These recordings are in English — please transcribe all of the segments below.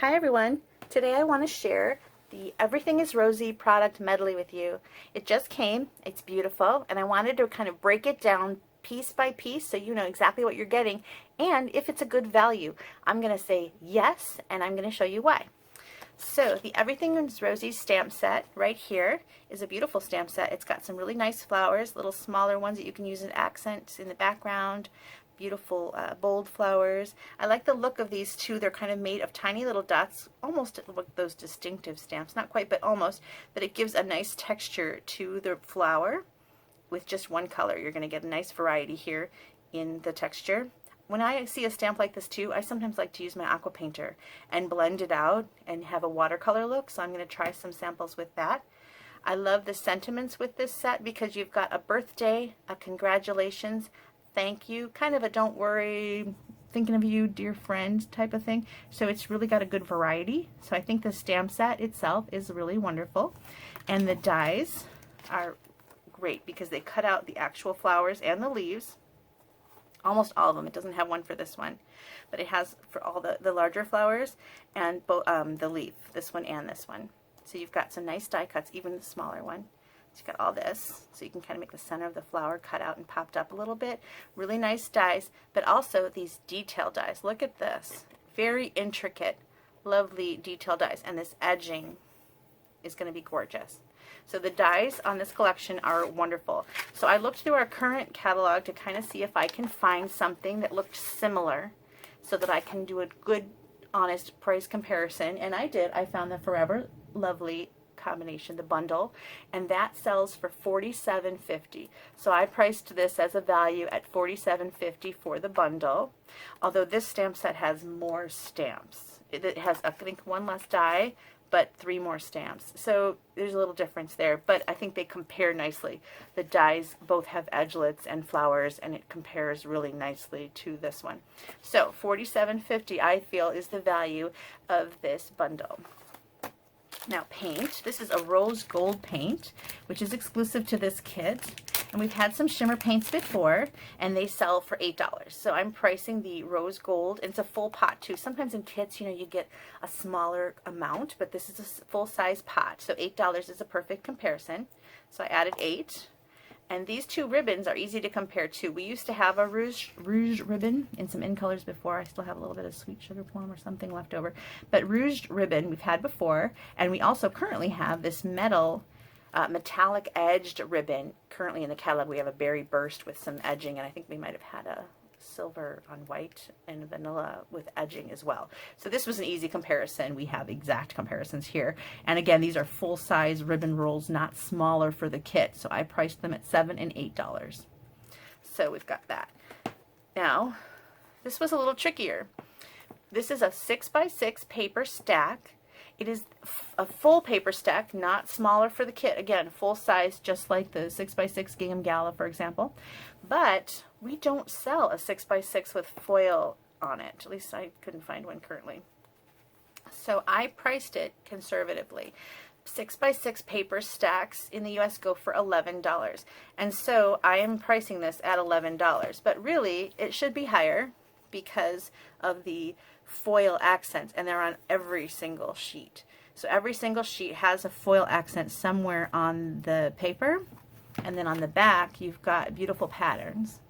Hi everyone. Today I want to share the Everything is Rosy product medley with you. It just came, it's beautiful, and I wanted to kind of break it down piece by piece so you know exactly what you're getting and if it's a good value. I'm going to say yes, and I'm going to show you why. So the Everything is Rosy stamp set right here is a beautiful stamp set. It's got some really nice flowers, little smaller ones that you can use as accents in the background. Beautiful bold flowers. I like the look of these two. They're kind of made of tiny little dots, almost like those distinctive stamps. Not quite, but almost. But it gives a nice texture to the flower with just one color. You're going to get a nice variety here in the texture. When I see a stamp like this too, I sometimes like to use my aqua painter and blend it out and have a watercolor look, so I'm going to try some samples with that. I love the sentiments with this set because you've got a birthday, a congratulations, thank you, kind of a don't worry, thinking of you, dear friend type of thing. So it's really got a good variety. So I think the stamp set itself is really wonderful. And the dies are great because they cut out the actual flowers and the leaves. Almost all of them. It doesn't have one for this one, but it has for all the larger flowers and the leaf, this one and this one. So you've got some nice die cuts, even the smaller one. So you've got all this, so you can kind of make the center of the flower cut out and popped up a little bit. Really nice dies, but also these detail dies. Look at this. Very intricate, lovely detail dies, and this edging is going to be gorgeous. So the dies on this collection are wonderful. So I looked through our current catalog to kind of see if I can find something that looked similar so that I can do a good, honest price comparison, and I did. I found the Forever Lovely combination, the bundle, and that sells for $47.50. So I priced this as a value at $47.50 for the bundle, although this stamp set has more stamps. It has, I think, one less die, but 3 more stamps. So there's a little difference there, but I think they compare nicely. The dies both have edgelets and flowers, and it compares really nicely to this one. So $47.50 I feel is the value of this bundle. Now paint, this is a rose gold paint, which is exclusive to this kit. And we've had some shimmer paints before, and they sell for $8. So I'm pricing the rose gold, and it's a full pot too. Sometimes in kits, you know, you get a smaller amount, but this is a full-size pot. So $8 is a perfect comparison. So I added 8. And these two ribbons are easy to compare too. We used to have a rouge ribbon in some in colors before. I still have a little bit of sweet sugar plum or something left over. But rouge ribbon we've had before, and we also currently have this metal metallic edged ribbon. Currently in the catalog we have a berry burst with some edging, and I think we might have had a silver on white and vanilla with edging as well. So this was an easy comparison. We have exact comparisons here. And again, these are full-size ribbon rolls, not smaller for the kit. So I priced them at $7 and $8. So we've got that. Now, this was a little trickier. This is a 6x6 paper stack. It is a full paper stack, not smaller for the kit. Again, full size, just like the 6x6 Gingham Gala, for example. But we don't sell a 6x6 with foil on it. At least I couldn't find one currently. So I priced it conservatively. 6x6 paper stacks in the US go for $11. And so I am pricing this at $11. But really, it should be higher because of the foil accents, and they're on every single sheet. So every single sheet has a foil accent somewhere on the paper, and then on the back you've got beautiful patterns.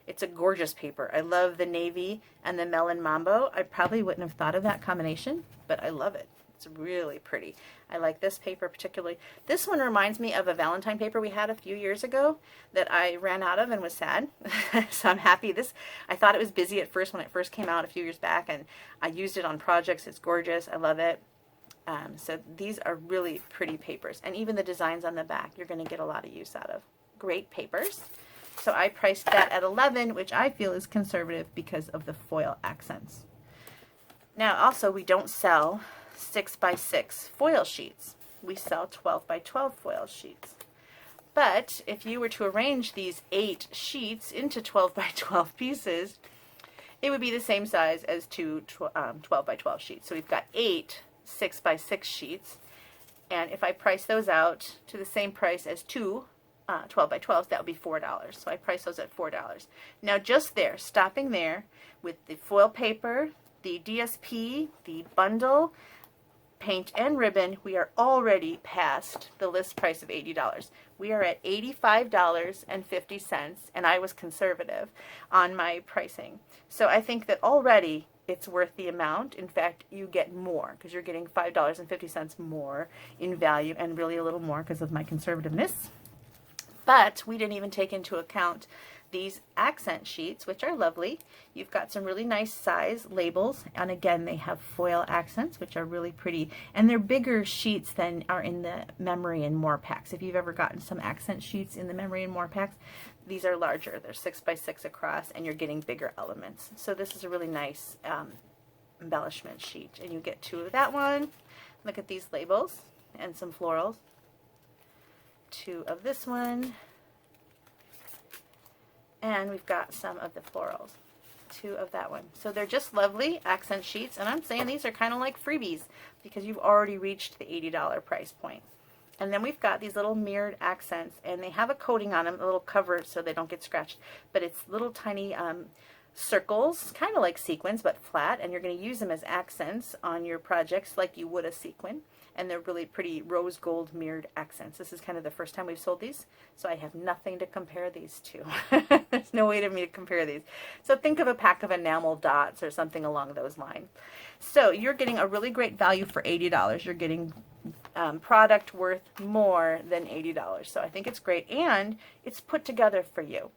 It's a gorgeous paper. I love the navy and the melon mambo. I probably wouldn't have thought of that combination, but I love it. It's really pretty. I like this paper particularly. This one reminds me of a Valentine paper we had a few years ago that I ran out of and was sad. So I'm happy. I thought it was busy at first when it first came out a few years back, and I used it on projects. It's gorgeous. I love it. So these are really pretty papers, and even the designs on the back you're going to get a lot of use out of. Great papers. So I priced that at $11, which I feel is conservative because of the foil accents. Now also, we don't sell 6x6 foil sheets. We sell 12x12 foil sheets. But if you were to arrange these 8 sheets into 12x12 pieces, it would be the same size as 2 12x12 sheets. So we've got 8 6x6 sheets, and if I price those out to the same price as 2 12x12s, that would be $4. So I priced those at $4. Now just there, stopping there with the foil paper, the DSP, the bundle, paint and ribbon, we are already past the list price of $80. We are at $85.50, and I was conservative on my pricing. So I think that already it's worth the amount. In fact, you get more because you're getting $5.50 more in value, and really a little more because of my conservativeness. But we didn't even take into account these accent sheets, which are lovely. You've got some really nice size labels, and again, they have foil accents, which are really pretty, and they're bigger sheets than are in the Memory and More packs. If you've ever gotten some accent sheets in the Memory and More packs, these are larger. They're 6 by 6 across, and you're getting bigger elements. So this is a really nice embellishment sheet, and you get 2 of that one. Look at these labels and some florals. 2 of this one. And we've got some of the florals, 2 of that one. So they're just lovely accent sheets, and I'm saying these are kind of like freebies because you've already reached the $80 price point. And then we've got these little mirrored accents, and they have a coating on them, a little cover so they don't get scratched, but it's little tiny circles, kind of like sequins, but flat, and you're going to use them as accents on your projects like you would a sequin. And they're really pretty rose gold mirrored accents. This is kind of the first time we've sold these, so I have nothing to compare these to. There's no way for me to compare these. So think of a pack of enamel dots or something along those lines. So you're getting a really great value for $80. You're getting product worth more than $80. So I think it's great, and it's put together for you.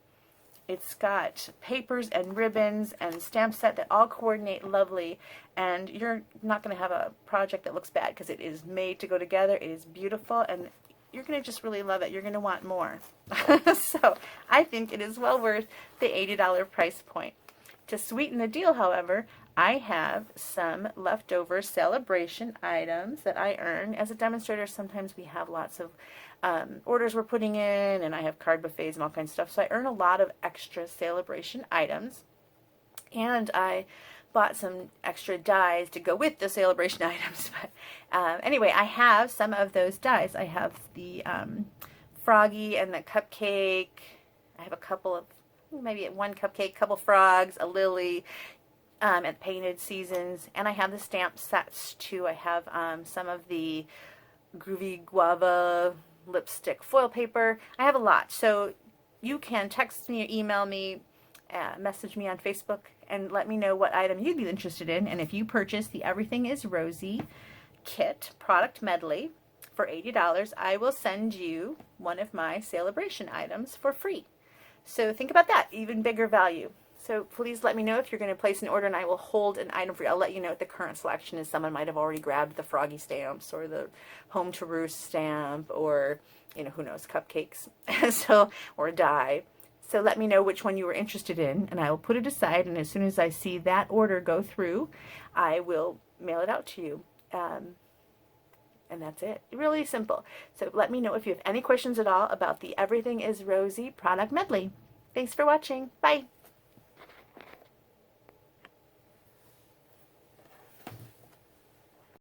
It's got papers and ribbons and stamp set that all coordinate lovely, and you're not going to have a project that looks bad because it is made to go together. It is beautiful, and you're going to just really love it. You're going to want more. So I think it is well worth the $80 price point. To sweeten the deal, however, I have some leftover celebration items that I earn. As a demonstrator, sometimes we have lots of orders we're putting in, and I have card buffets and all kinds of stuff, so I earn a lot of extra celebration items. And I bought some extra dies to go with the celebration items. But anyway, I have some of those dies. I have the froggy and the cupcake. I have a couple of, maybe 1 cupcake, couple frogs, a lily, at Painted Seasons, and I have the stamp sets too. I have some of the Groovy Guava lipstick foil paper. I have a lot, so you can text me or email me, message me on Facebook, and let me know what item you'd be interested in. And if you purchase the Everything is Rosy kit product medley for $80, I will send you one of my celebration items for free. So think about that, even bigger value. So please let me know if you're going to place an order, and I will hold an item for you. I'll let you know what the current selection is. Someone might have already grabbed the froggy stamps or the Home to Roost stamp, or, you know, who knows, cupcakes, so, or a die. So let me know which one you were interested in, and I will put it aside, and as soon as I see that order go through, I will mail it out to you. And that's it. Really simple. So let me know if you have any questions at all about the Everything is Rosy product medley. Thanks for watching. Bye.